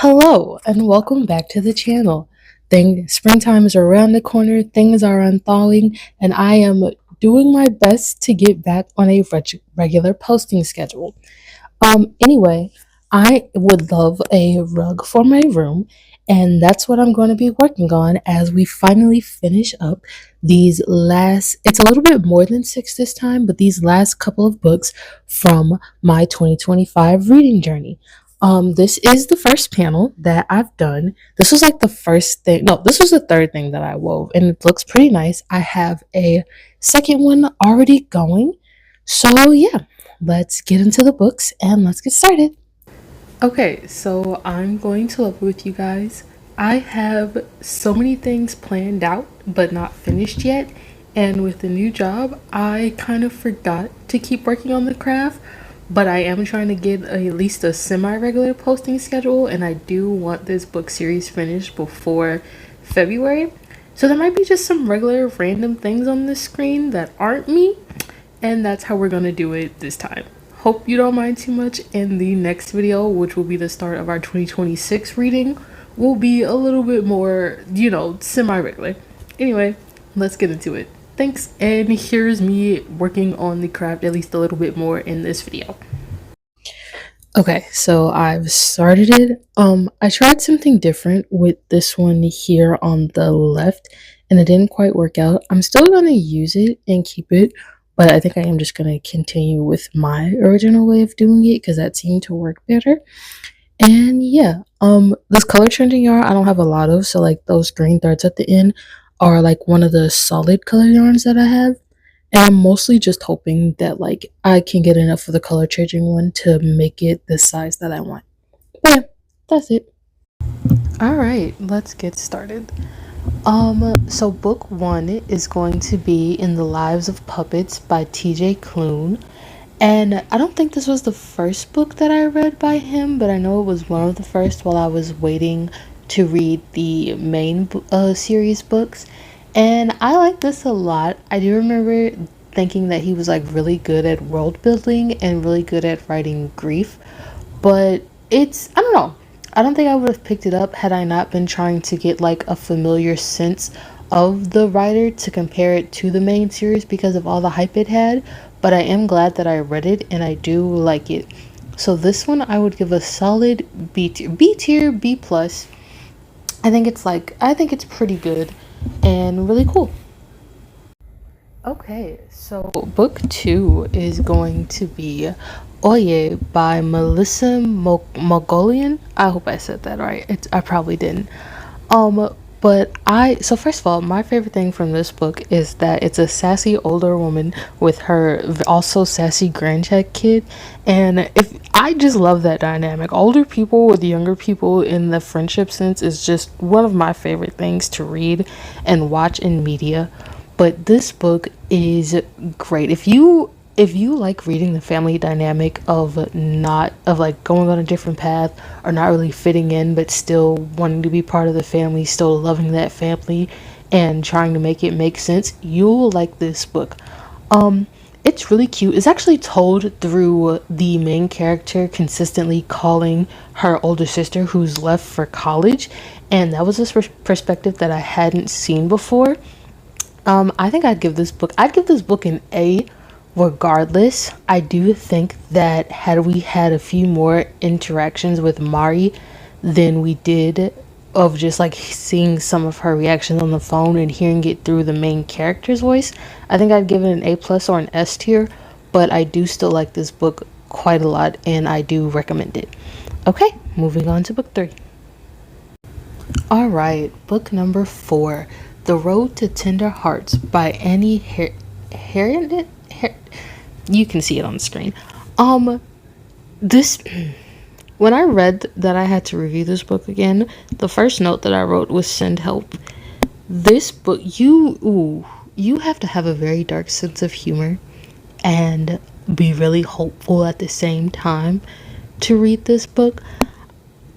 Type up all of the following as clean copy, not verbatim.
Hello and welcome back to the channel. Springtime is around the corner, things are unthawing, and I am doing my best to get back on a regular posting schedule. Anyway, I would love a rug for my room, and that's what I'm going to be working on as we finally finish up it's a little bit more than six this time, but these last couple of books from my 2025 reading journey. This is the first panel that I've done. This was like the first thing, no, this was the third thing that I wove, and it looks pretty nice. I have a second one already going. So, yeah, let's get into the books and let's get started. Okay, so I'm going to level with you guys. I have so many things planned out but not finished yet, and with the new job, I kind of forgot to keep working on the craft. But I am trying to get at least a semi-regular posting schedule, and I do want this book series finished before February. So there might be just some regular random things on the screen that aren't me, and that's how we're gonna do it this time. Hope you don't mind too much. In the next video, which will be the start of our 2026 reading, will be a little bit more, semi-regular. Anyway, let's get into it. Thanks, and here's me working on the craft at least a little bit more in this video. Okay, so I've started it. I tried something different with this one here on the left, and it didn't quite work out. I'm still gonna use it and keep it, but I think I am just gonna continue with my original way of doing it because that seemed to work better. And yeah, this color changing yarn I don't have a lot of, so like those green threads at the end are like one of the solid color yarns that I have. And I'm mostly just hoping that like I can get enough of the color changing one to make it the size that I want. But yeah, that's it. Alright, let's get started. So book one is going to be In the Lives of Puppets by TJ Klune. And I don't think this was the first book that I read by him, but I know it was one of the first while I was waiting to read the main series books. And I like this a lot. I do remember thinking that he was like really good at world building and really good at writing grief, but I don't know. I don't think I would have picked it up had I not been trying to get like a familiar sense of the writer to compare it to the main series because of all the hype it had. But I am glad that I read it and I do like it. So this one I would give a solid B tier, B plus. I think it's pretty good and really cool. Okay, so book two is going to be Oye by Melissa Mogolian. I hope I said that right. I probably didn't. So first of all, my favorite thing from this book is that it's a sassy older woman with her also sassy grandchild kid, and if I just love that dynamic. Older people with younger people in the friendship sense is just one of my favorite things to read and watch in media. But this book is great. If you like reading the family dynamic of not of like going on a different path or not really fitting in but still wanting to be part of the family, still loving that family and trying to make it make sense, you'll like this book. It's really cute. It's actually told through the main character consistently calling her older sister who's left for college, and that was a perspective that I hadn't seen before. I think I'd give this book an A regardless. I do think that had we had a few more interactions with Mari than we did of just like seeing some of her reactions on the phone and hearing it through the main character's voice, I think I'd give it an A plus or an S tier, but I do still like this book quite a lot and I do recommend it. Okay, moving on to book three. All right, book number four, The Road to Tender Hearts by Annie Harrington. You can see it on the screen. This when I read that I had to review this book again, the first note that I wrote was send help. This book, you have to have a very dark sense of humor and be really hopeful at the same time to read this book.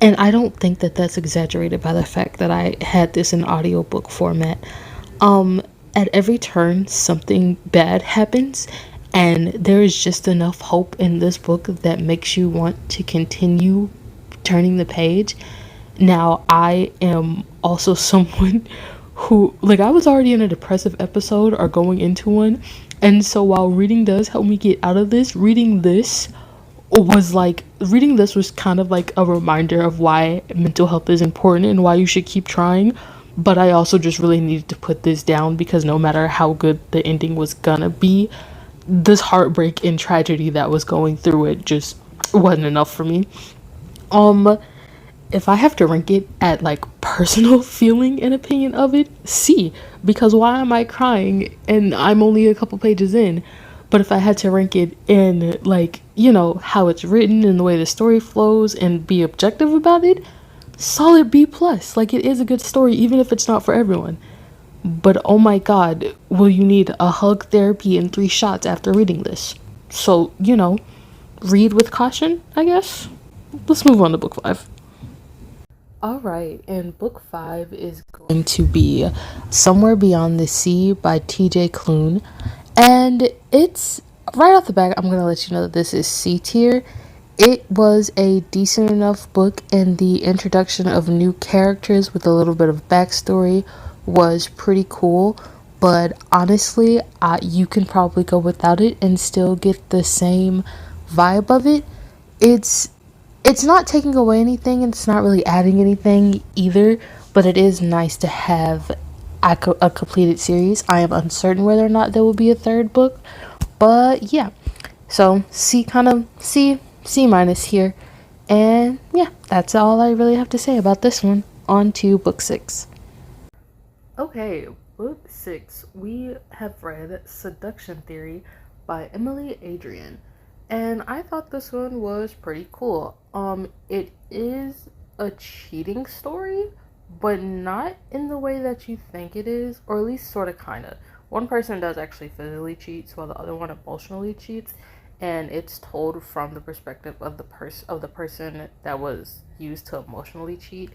And I don't think that that's exaggerated by the fact that I had this in audiobook format. At every turn, something bad happens, and there is just enough hope in this book that makes you want to continue turning the page. Now, I am also someone who, like, I was already in a depressive episode or going into one. And so while reading does help me get out of this, reading this was kind of like a reminder of why mental health is important and why you should keep trying. But I also just really needed to put this down because no matter how good the ending was gonna be, this heartbreak and tragedy that was going through it just wasn't enough for me. Um, if I have to rank it at like personal feeling and opinion of it, C. Because why am I crying and I'm only a couple pages in? But if I had to rank it in like, how it's written and the way the story flows and be objective about it, solid B plus. Like it is a good story even if it's not for everyone. But oh my god, will you need a hug therapy and 3 shots after reading this? So, read with caution, I guess. Let's move on to book 5. All right, and book 5 is going to be Somewhere Beyond the Sea by TJ Klune. And it's right off the bat, I'm going to let you know that this is C tier. It was a decent enough book, and the introduction of new characters with a little bit of backstory was pretty cool. But honestly, you can probably go without it and still get the same vibe of it. It's it's not taking away anything and it's not really adding anything either, but it is nice to have a completed series. I am uncertain whether or not there will be a third book, but yeah. So C minus here. And yeah, that's all I really have to say about this one. On to book 6. Okay, book 6. We have read Seduction Theory by Emily Adrian. And I thought this one was pretty cool. It is a cheating story, but not in the way that you think it is, or at least sort of kind of. One person does actually physically cheat, while the other one emotionally cheats, and it's told from the perspective of the person that was used to emotionally cheat.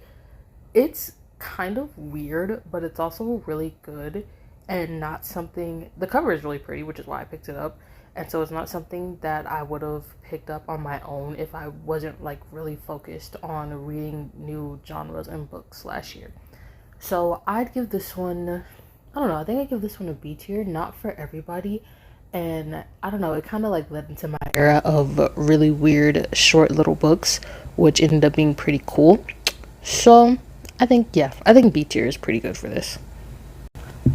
It's kind of weird, but it's also really good and not something. The cover is really pretty, which is why I picked it up. And so it's not something that I would have picked up on my own if I wasn't like really focused on reading new genres and books last year. So I'd give this one, I don't know, I think I'd give this one a B tier, not for everybody. And I don't know, it kind of like led into my era of really weird short little books, which ended up being pretty cool. So I think B tier is pretty good for this.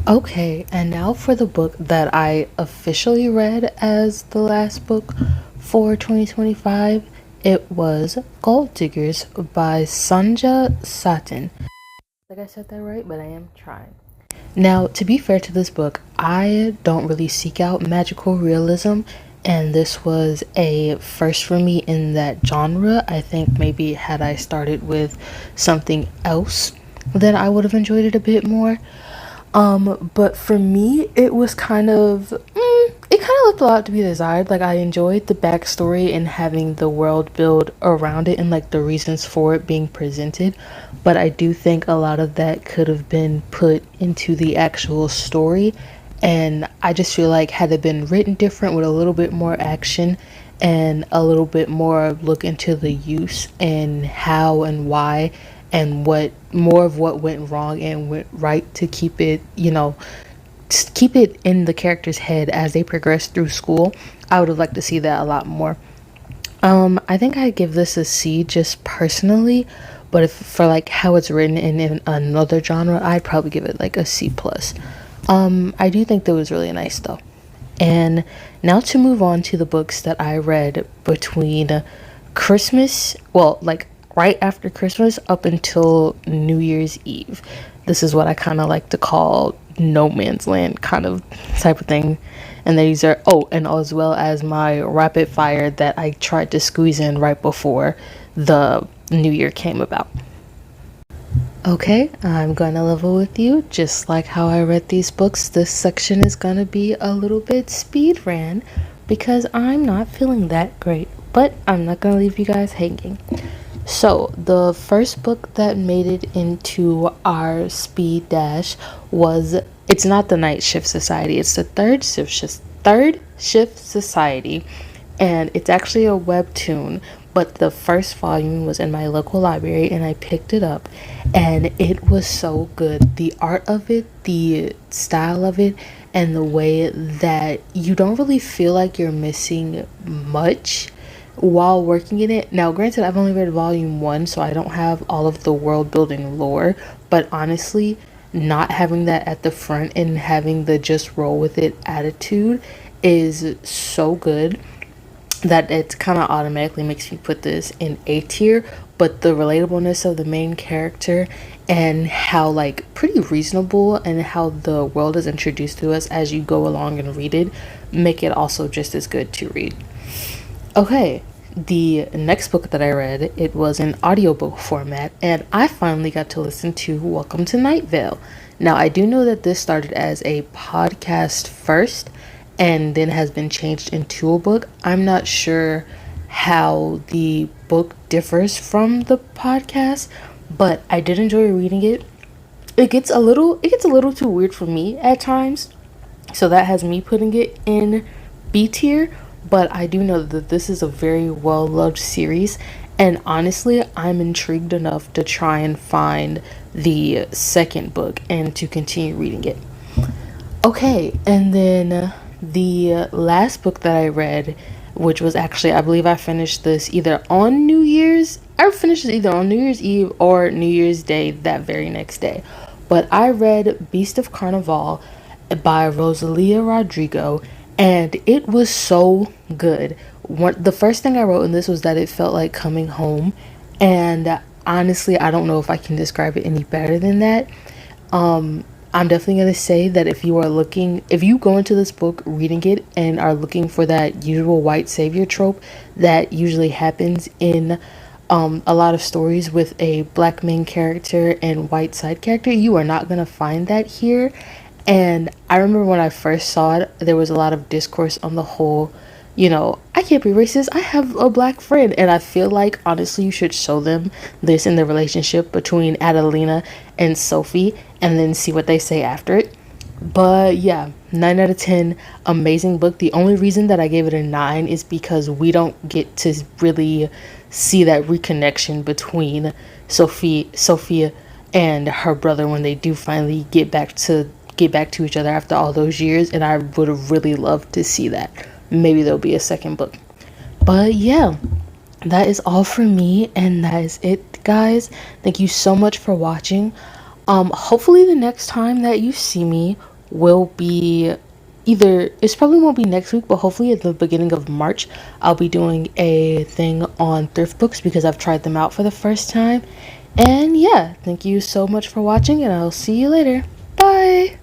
Okay, and now for the book that I officially read as the last book for 2025. It was Gold Diggers by Sanja Satin. Like I said that right, but I am trying. Now, to be fair to this book, I don't really seek out magical realism, and this was a first for me in that genre. I think maybe had I started with something else, then I would have enjoyed it a bit more. But for me, it was it kind of left a lot to be desired. Like, I enjoyed the backstory and having the world build around it and, like, the reasons for it being presented. But I do think a lot of that could have been put into the actual story. And I just feel like, had it been written different with a little bit more action and a little bit more look into the use and how and why and what more of what went wrong and went right to keep it, keep it in the character's head as they progress through school. I would have liked to see that a lot more. I think I'd give this a C just personally, but if for like how it's written in another genre, I'd probably give it like a C plus. I do think that was really nice though. And now to move on to the books that I read between Christmas, well, like right after Christmas up until New Year's Eve. This is what I kind of like to call no man's land kind of type of thing. And these are, oh, and as well as my rapid fire that I tried to squeeze in right before the new year came about. Okay, I'm going to level with you. Just like how I read these books, this section is going to be a little bit speed ran because I'm not feeling that great, but I'm not going to leave you guys hanging. So, the first book that made it into our speed dash was, it's not the Night Shift Society, it's the Third Shift Society. and it's actually a webtoon, but the first volume was in my local library and I picked it up, and it was so good. The art of it, the style of it, and the way that you don't really feel like you're missing much while working in it. Now, granted, I've only read volume one, so I don't have all of the world building lore, but honestly, not having that at the front and having the just roll with it attitude is so good that it kind of automatically makes me put this in A tier. But the relatableness of the main character and how like pretty reasonable and how the world is introduced to us as you go along and read it make it also just as good to read. Okay, the next book that I read, it was in audiobook format, and I finally got to listen to Welcome to Night Vale. Now, I do know that this started as a podcast first and then has been changed into a book. I'm not sure how the book differs from the podcast, but I did enjoy reading it. It gets a little too weird for me at times, so that has me putting it in B tier. But I do know that this is a very well loved series, and honestly, I'm intrigued enough to try and find the second book and to continue reading it. Okay, and then the last book that I read, which was actually, I believe I finished this either on New Year's, I finished it either on New Year's Eve or New Year's Day that very next day. But I read Beast of Carnival by Rosalia Rodrigo, and it was so good. The first thing I wrote in this was that it felt like coming home, and honestly, I don't know if I can describe it any better than that. I'm definitely going to say that if you go into this book reading it and are looking for that usual white savior trope that usually happens in a lot of stories with a black main character and white side character, you are not going to find that here. And I remember when I first saw it, there was a lot of discourse on the whole, I can't be racist. I have a black friend. And I feel like, honestly, you should show them this in the relationship between Adelina and Sophie and then see what they say after it. But yeah, 9 out of 10, amazing book. The only reason that I gave it a 9 is because we don't get to really see that reconnection between Sophia and her brother when they do finally get back to each other after all those years, and I would have really loved to see that. Maybe there'll be a second book. But yeah, that is all for me, and that is it, guys. Thank you so much for watching. Hopefully the next time that you see me will be it's probably won't be next week, but hopefully at the beginning of March I'll be doing a thing on thrift books because I've tried them out for the first time. And yeah, thank you so much for watching, and I'll see you later. Bye.